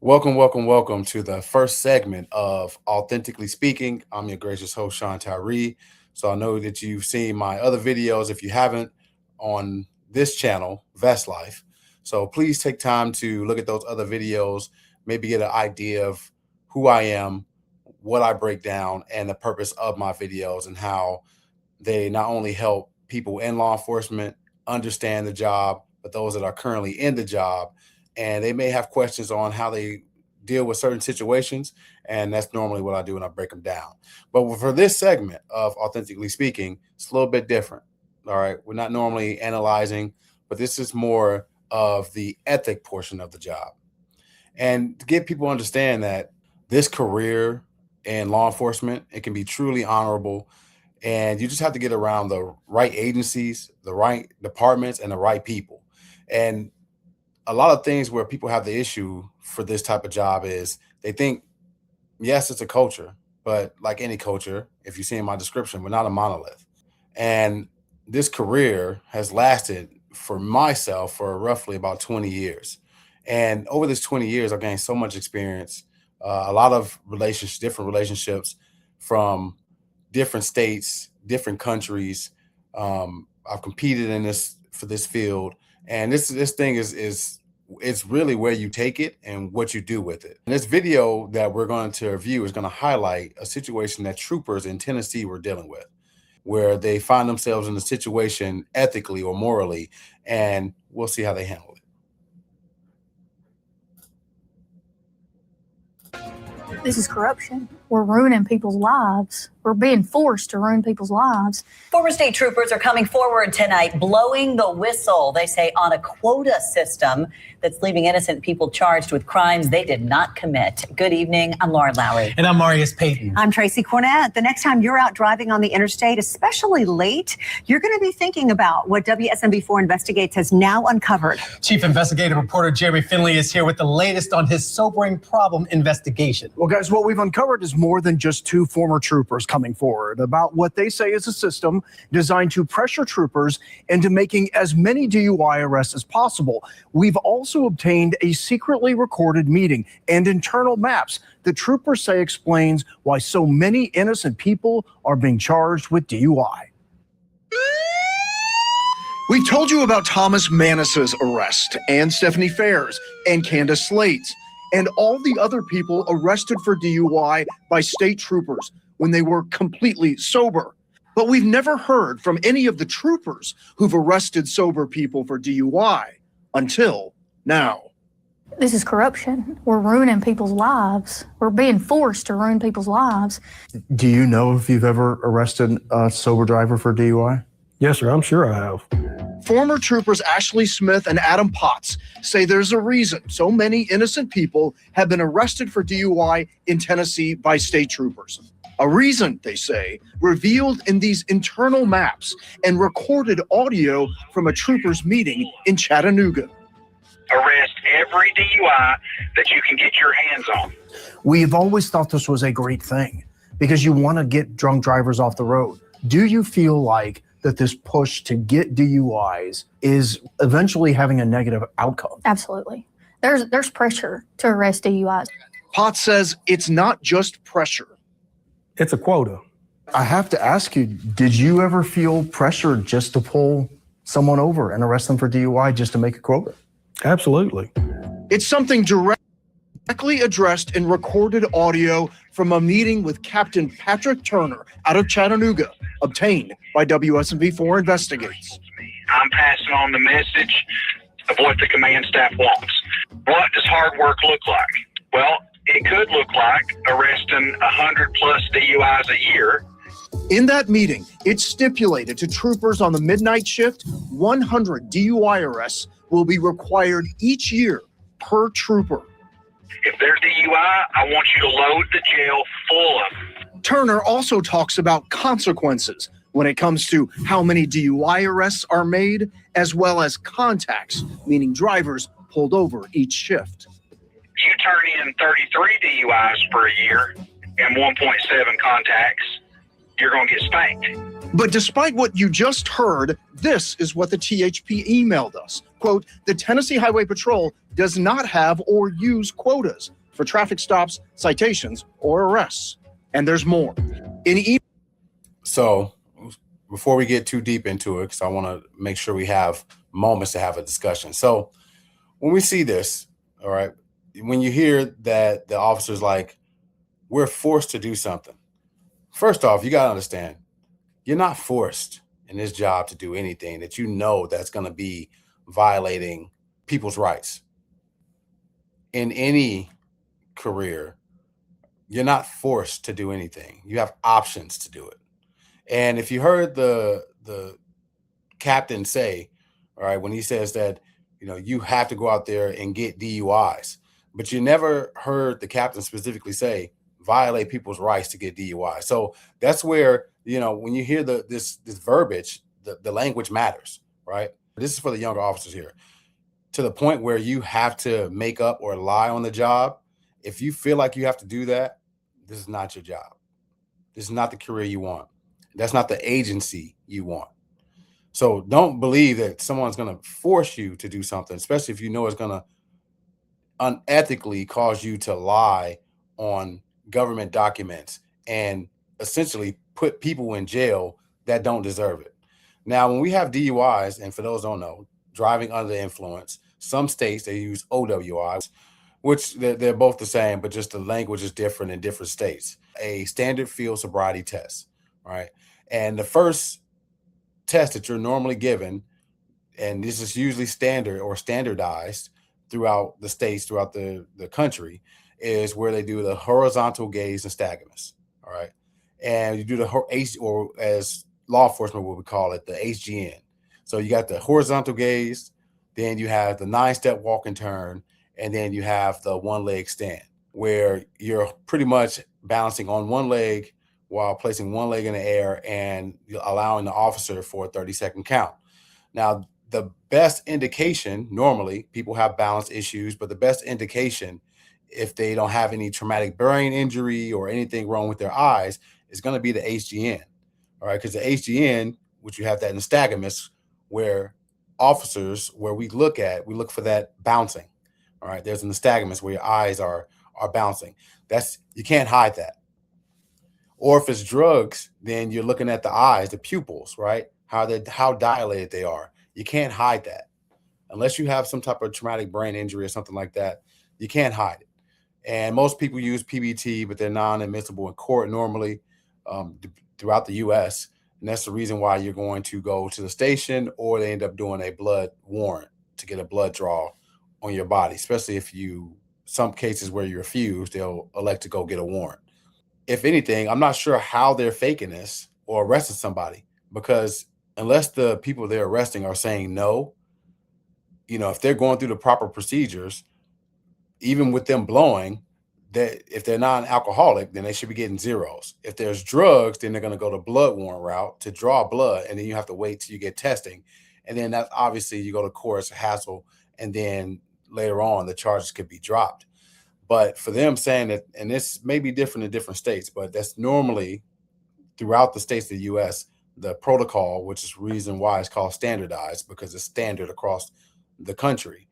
Welcome to the first segment of Authentically Speaking. I'm your gracious host, Sean Tyree. So I know that you've seen my other videos, if you haven't, on this channel, Vest Life. So please take time to look at those other videos, maybe get an idea of who I am, what I break down, and the purpose of my videos, and how they not only help people in law enforcement understand the job, but those that are currently in the job, and they may have questions on how they deal with certain situations. And that's normally what I do when I break them down. But for this segment of Authentically Speaking, it's a little bit different. All right. We're not normally analyzing, but this is more of the ethic portion of the job. And to get people to understand that this career in law enforcement, it can be truly honorable. And you just have to get around the right agencies, the right departments, and the right people. And a lot of things where people have the issue for this type of job is they think, yes, it's a culture, but like any culture, if you see in my description, we're not a monolith. And this career has lasted for myself for roughly about 20 years. And over this 20 years, I've gained so much experience, a lot of different relationships from different states, different countries. I've competed in for this field. And this thing is it's really where you take it and what you do with it. And this video that we're going to review is going to highlight a situation that troopers in Tennessee were dealing with, where they find themselves in a situation ethically or morally, and we'll see how they handle it. This is corruption. We're ruining people's lives. We're being forced to ruin people's lives. Former state troopers are coming forward tonight, blowing the whistle, they say, on a quota system that's leaving innocent people charged with crimes they did not commit. Good evening. I'm Lauren Lowry. And I'm Marius Payton. I'm Tracy Cornett. The next time you're out driving on the interstate, especially late, you're going to be thinking about what WSMV4 Investigates has now uncovered. Chief investigative reporter Jeremy Finley is here with the latest on his sobering problem investigation. Well, guys, what we've uncovered is more than just two former troopers coming forward about what they say is a system designed to pressure troopers into making as many DUI arrests as possible. We've also obtained a secretly recorded meeting and internal maps that troopers say explains why so many innocent people are being charged with DUI. We told you about Thomas Manis's arrest, and Stephanie Fair's, and Candace Slade's, and all the other people arrested for DUI by state troopers when they were completely sober. But we've never heard from any of the troopers who've arrested sober people for DUI until now. This is corruption. We're ruining people's lives. We're being forced to ruin people's lives. Do you know if you've ever arrested a sober driver for DUI? Yes, sir. I'm sure I have. Former troopers Ashley Smith and Adam Potts say there's a reason so many innocent people have been arrested for DUI in Tennessee by state troopers. A reason, they say, revealed in these internal maps and recorded audio from a troopers meeting in Chattanooga. Arrest every DUI that you can get your hands on. We've always thought this was a great thing because you want to get drunk drivers off the road. Do you feel like that this push to get DUIs is eventually having a negative outcome? Absolutely. There's pressure to arrest DUIs. Potts says it's not just pressure. It's a quota. I have to ask you, did you ever feel pressure just to pull someone over and arrest them for DUI just to make a quota? Absolutely. It's something directly addressed in recorded audio from a meeting with Captain Patrick Turner out of Chattanooga, obtained by WSMV4 Investigates. I'm passing on the message of what the command staff wants. What does hard work look like? Well, it could look like arresting 100 plus DUIs a year. In that meeting, it's stipulated to troopers on the midnight shift, 100 DUI arrests will be required each year per trooper. If they're DUI, I want you to load the jail full of them. Turner also talks about consequences when it comes to how many DUI arrests are made, as well as contacts, meaning drivers pulled over each shift. You turn in 33 DUIs per year and 1.7 contacts, you're going to get spanked. But despite what you just heard, this is what the THP emailed us. Quote, the Tennessee Highway Patrol does not have or use quotas for traffic stops, citations, or arrests. And there's more. So before we get too deep into it, because I want to make sure we have moments to have a discussion. So when we see this, all right, when you hear that the officer's like, we're forced to do something. First off, you got to understand, you're not forced in this job to do anything that you know that's going to be violating people's rights. In any career, you're not forced to do anything. You have options to do it. And if you heard the captain say, all right, when he says that, you know, you have to go out there and get DUIs, but you never heard the captain specifically say violate people's rights to get DUI. So that's where, you know, when you hear this verbiage, the language matters, right? This is for the younger officers here. To the point where you have to make up or lie on the job, if you feel like you have to do that, this is not your job. This is not the career you want. That's not the agency you want. So don't believe that someone's going to force you to do something, especially if you know it's going to unethically cause you to lie on government documents and essentially put people in jail that don't deserve it. Now, when we have DUIs, and for those who don't know, driving under the influence, some states, they use OWIs, which they're both the same, but just the language is different in different states. A standard field sobriety test, right? And the first test that you're normally given, and this is usually standard or standardized throughout the states, throughout the country, is where they do the horizontal gaze nystagmus, all right? And you do the or as law enforcement, what we call it, the HGN. So you got the horizontal gaze, then you have the 9-step walk and turn, and then you have the one-leg stand, where you're pretty much balancing on one leg while placing one leg in the air and allowing the officer for a 30-second count. Now, the best indication, normally people have balance issues, but the best indication, if they don't have any traumatic brain injury or anything wrong with their eyes, is going to be the HGN. All right, because the HGN, which you have that nystagmus, where officers, where we look for that bouncing. All right, there's a nystagmus where your eyes are bouncing. You can't hide that. Or if it's drugs, then you're looking at the eyes, the pupils, right? How dilated they are. You can't hide that. Unless you have some type of traumatic brain injury or something like that, you can't hide it. And most people use PBT, but they're non-admissible in court normally throughout the U.S. And that's the reason why you're going to go to the station, or they end up doing a blood warrant to get a blood draw on your body, especially if some cases where you refuse, they'll elect to go get a warrant. If anything, I'm not sure how they're faking this or arresting somebody, because unless the people they're arresting are saying no, you know, if they're going through the proper procedures, even with them blowing, that if they're not an alcoholic, then they should be getting zeros. If there's drugs, then they're going to go the blood warrant route to draw blood, and then you have to wait till you get testing. And then that's obviously you go to court, it's a hassle, and then later on the charges could be dropped. But for them saying that, and this may be different in different states, but that's normally throughout the states of the U.S., the protocol, which is the reason why it's called standardized, because it's standard across the country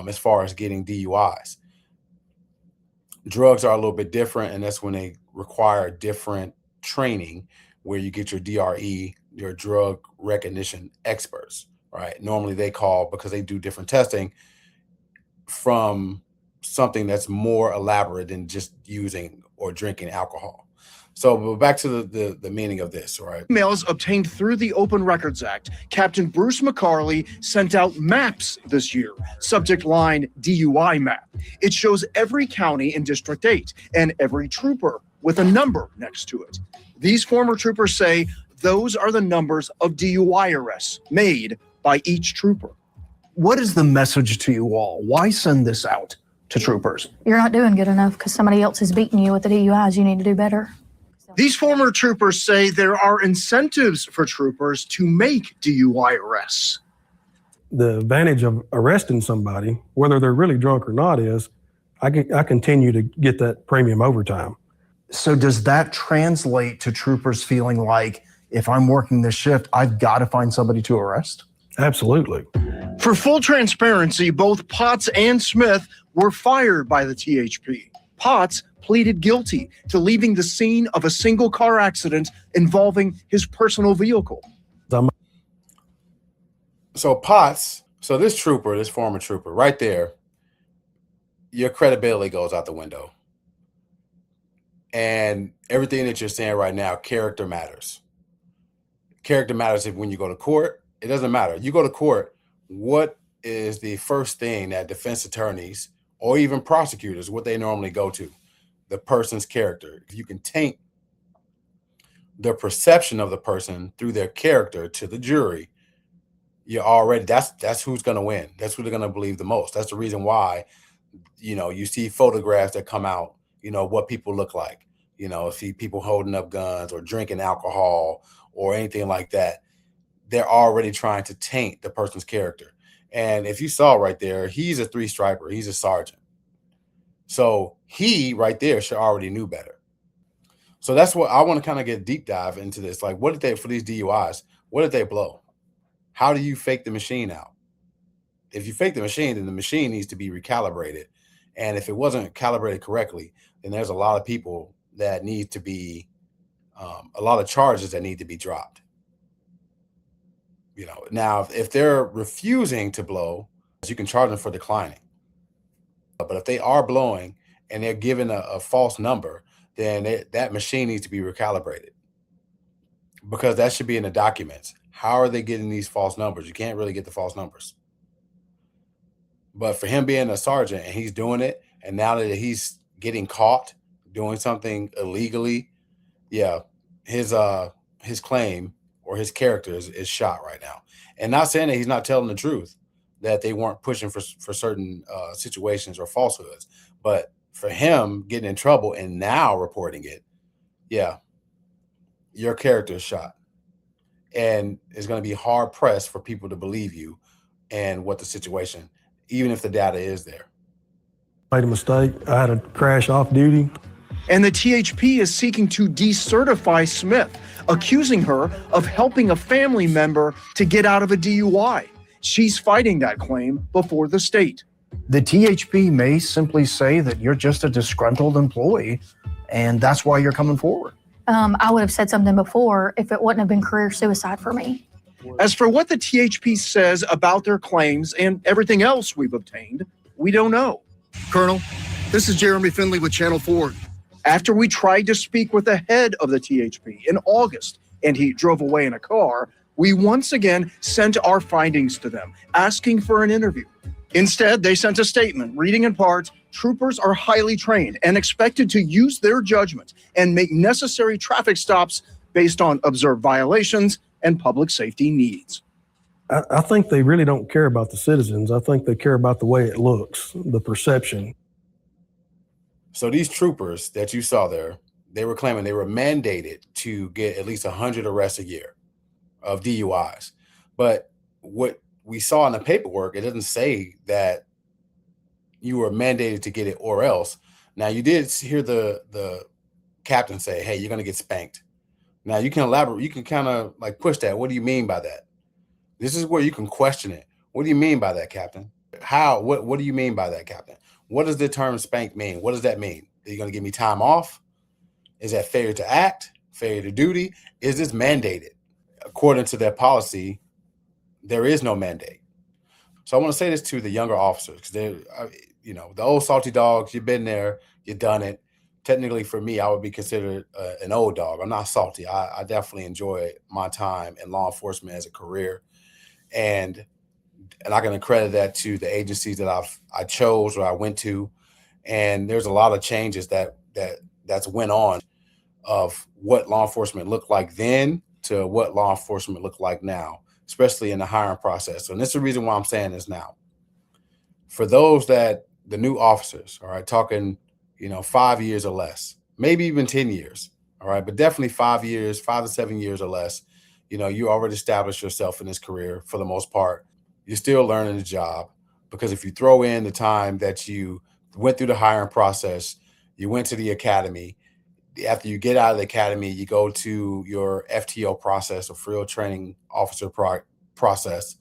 as far as getting DUIs. Drugs are a little bit different, and that's when they require different training, where you get your DRE, your drug recognition experts, right? Normally they call, because they do different testing, from something that's more elaborate than just using or drinking alcohol. So back to the meaning of this, right? Emails obtained through the Open Records Act. Captain Bruce McCarley sent out maps this year. Subject line, DUI map. It shows every county in District 8 and every trooper with a number next to it. These former troopers say those are the numbers of DUI arrests made by each trooper. What is the message to you all? Why send this out to troopers? You're not doing good enough because somebody else is beating you with the DUIs. You need to do better. These former troopers say there are incentives for troopers to make DUI arrests. The advantage of arresting somebody, whether they're really drunk or not, is I continue to get that premium overtime. So does that translate to troopers feeling like if I'm working this shift, I've got to find somebody to arrest? Absolutely. For full transparency, both Potts and Smith were fired by the THP. Potts pleaded guilty to leaving the scene of a single car accident involving his personal vehicle. So Potts, so this trooper, this former trooper right there, your credibility goes out the window. And everything that you're saying right now, character matters. Character matters when you go to court. It doesn't matter. You go to court, what is the first thing that defense attorneys or even prosecutors, what they normally go to? The person's character. If you can taint the perception of the person through their character to the jury, you're already, that's who's going to win. That's who they're going to believe the most. That's the reason why, you see photographs that come out, what people look like, see people holding up guns or drinking alcohol or anything like that. They're already trying to taint the person's character. And if you saw right there, he's a 3-striper. He's a sergeant. So he right there should already knew better. So that's what I want to kind of get deep dive into this. Like, what did they, for these DUIs, what did they blow? How do you fake the machine out? If you fake the machine, then the machine needs to be recalibrated. And if it wasn't calibrated correctly, then there's a lot of people that need to be, a lot of charges that need to be dropped. Now, if they're refusing to blow, you can charge them for declining. But if they are blowing and they're given a false number, then that machine needs to be recalibrated, because that should be in the documents. How are they getting these false numbers? You can't really get the false numbers. But for him being a sergeant and he's doing it, and now that he's getting caught doing something illegally, yeah, his claim or his character is shot right now. And not saying that he's not telling the truth, that they weren't pushing for certain situations or falsehoods, but for him getting in trouble and now reporting it, yeah, your character is shot. And it's going to be hard pressed for people to believe you and what the situation, even if the data is there. Made a mistake. I had to crash off duty. And the THP is seeking to decertify Smith, accusing her of helping a family member to get out of a DUI. She's fighting that claim before the state. The THP may simply say that you're just a disgruntled employee, and that's why you're coming forward. I would have said something before if it wouldn't have been career suicide for me. As for what the THP says about their claims and everything else we've obtained, we don't know. Colonel, this is Jeremy Finley with Channel 4. After we tried to speak with the head of the THP in August and he drove away in a car, we once again sent our findings to them, asking for an interview. Instead, they sent a statement reading in part, troopers are highly trained and expected to use their judgment and make necessary traffic stops based on observed violations and public safety needs. I think they really don't care about the citizens. I think they care about the way it looks, the perception. So these troopers that you saw there, they were claiming they were mandated to get at least 100 arrests a year of DUIs. But what we saw in the paperwork, it doesn't say that you were mandated to get it or else. Now, you did hear the captain say, hey, you're going to get spanked. Now, you can elaborate. You can kind of like push that. What do you mean by that? This is where you can question it. What do you mean by that, Captain? How? What do you mean by that, Captain? What does the term spank mean? What does that mean? Are you going to give me time off? Is that failure to act? Failure to duty? Is this mandated? According to their policy, there is no mandate. So I want to say this to the younger officers, because they're, the old salty dogs, you've been there, you've done it. Technically, for me, I would be considered an old dog. I'm not salty. I definitely enjoy my time in law enforcement as a career. And I can accredit that to the agencies that I chose or I went to. And there's a lot of changes that's went on of what law enforcement looked like then to what law enforcement look like now, especially in the hiring process. And this is the reason why I'm saying this now. For those the new officers, all right, talking, 5 years or less, maybe even 10 years, all right, but definitely 5 years, 5 to 7 years or less, you already established yourself in this career for the most part. You're still learning the job, because if you throw in the time that you went through the hiring process, you went to the academy, after you get out of the academy, you go to your FTO process, or field training officer process.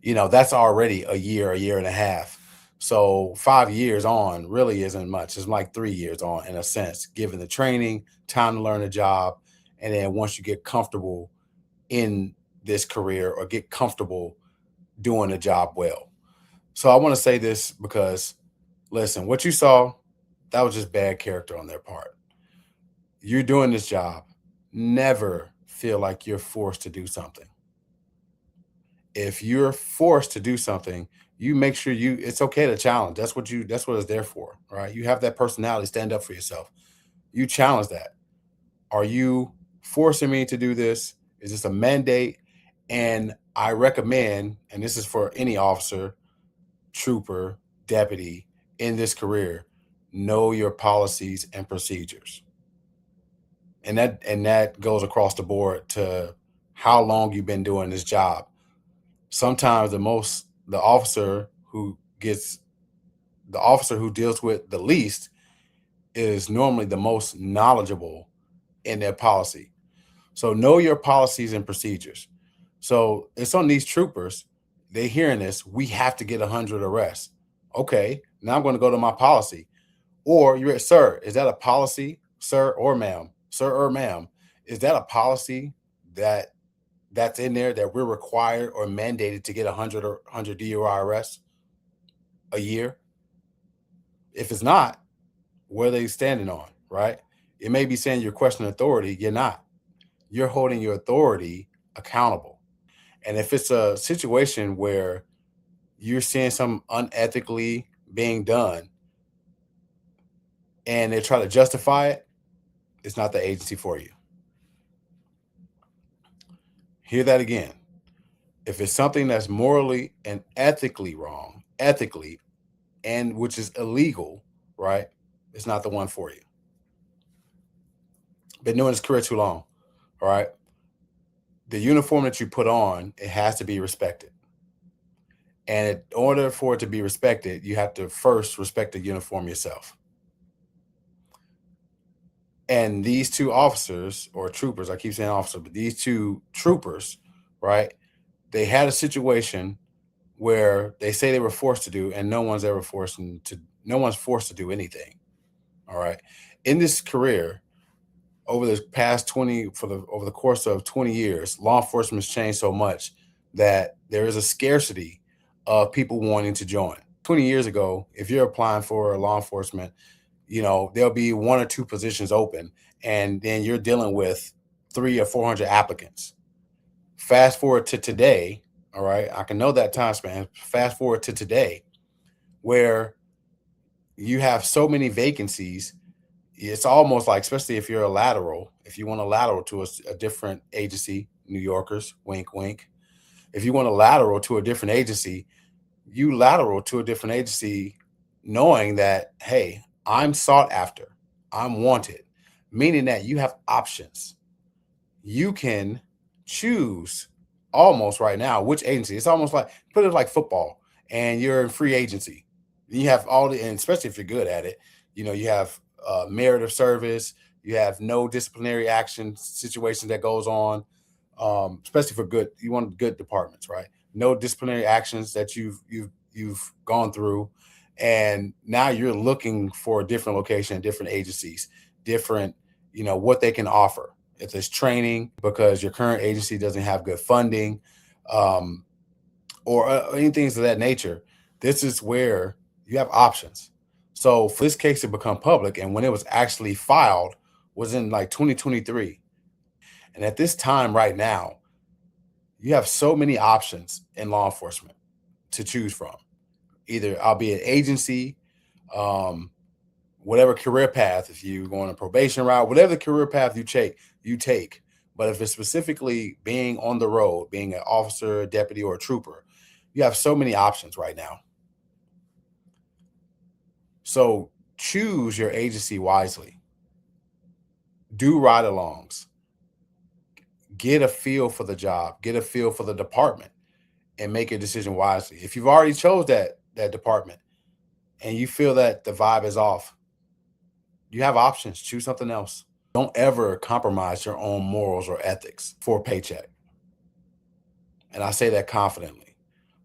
That's already a year and a half. So 5 years on really isn't much. It's like 3 years on, in a sense, given the training, time to learn the job. And then once you get comfortable in this career, or get comfortable doing the job well. So I want to say this because, listen, what you saw, that was just bad character on their part. You're doing this job. Never feel like you're forced to do something. If you're forced to do something, you make sure it's okay to challenge. That's what it's there for, right? You have that personality, stand up for yourself. You challenge that. Are you forcing me to do this? Is this a mandate? And I recommend, and this is for any officer, trooper, deputy in this career, know your policies and procedures. And that goes across the board to how long you've been doing this job. Sometimes the officer who deals with the least is normally the most knowledgeable in their policy. So know your policies and procedures. So it's on these troopers. They hearing this, we have to get 100 arrests. Okay, now I'm going to go to my policy. Or you're at, sir, is that a policy, sir or ma'am? Sir or ma'am, is that a policy that's in there that we're required or mandated to get 100 DUI arrests a year? If it's not, what are they standing on, right? It may be saying you're questioning authority. You're not. You're holding your authority accountable. And if it's a situation where you're seeing something unethically being done and they try to justify it, it's not the agency for you. Hear that again. If it's something that's morally and ethically wrong, and which is illegal, right? It's not the one for you. Been doing this career too long, all right? The uniform that you put on, it has to be respected. And in order for it to be respected, you have to first respect the uniform yourself. And these two officers, or troopers, I keep saying officer, but these two troopers, right? They had a situation where they say they were forced to do, and no one's forced to do anything. All right. In this career, over the past over the course of 20 years, law enforcement has changed so much that there is a scarcity of people wanting to join. 20 years ago, if you're applying for law enforcement, there'll be 1 or 2 positions open, and then you're dealing with 300 or 400 applicants. Fast forward to today, all right, I can know that time span. Fast forward to today, where you have so many vacancies. It's almost like, especially if you're if you want a lateral to a different agency, New Yorkers, wink, wink. If you want a lateral to a different agency, you lateral to a different agency knowing that, hey, I'm sought after, I'm wanted, meaning that you have options. You can choose almost right now which agency. It's almost like, put it like football, and you're in free agency. You have and especially if you're good at it, you have merit of service, you have no disciplinary action situation that goes on, especially for you want good departments, right? No disciplinary actions that you've gone through. And now you're looking for a different location, different agencies, different, what they can offer. If there's training because your current agency doesn't have good funding, or any things of that nature, this is where you have options. So for this case to become public, and when it was actually filed, was in like 2023. And at this time right now, you have so many options in law enforcement to choose from. Either I'll be an agency, whatever career path, if you go on a probation route, whatever the career path you take. But if it's specifically being on the road, being an officer, a deputy, or a trooper, you have so many options right now. So choose your agency wisely. Do ride-alongs. Get a feel for the job. Get a feel for the department, and make a decision wisely. If you've already chose that department and you feel that the vibe is off, You have options. Choose something else. Don't ever compromise your own morals or ethics for a paycheck. And I say that confidently,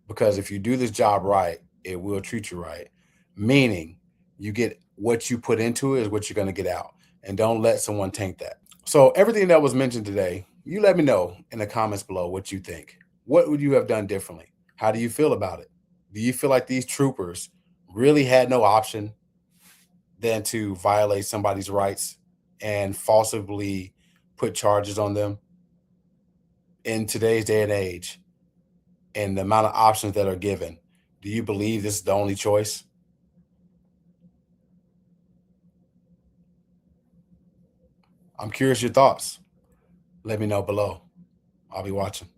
because if you do this job right, it will treat you right. Meaning you get what you put into it is what you're going to get out. And don't let someone taint that. So everything that was mentioned today, you let me know in the comments below what you think. What would you have done differently? How do you feel about it? Do you feel like these troopers really had no option than to violate somebody's rights and falsely put charges on them? In today's day and age, and the amount of options that are given, do you believe this is the only choice? I'm curious your thoughts. Let me know below. I'll be watching.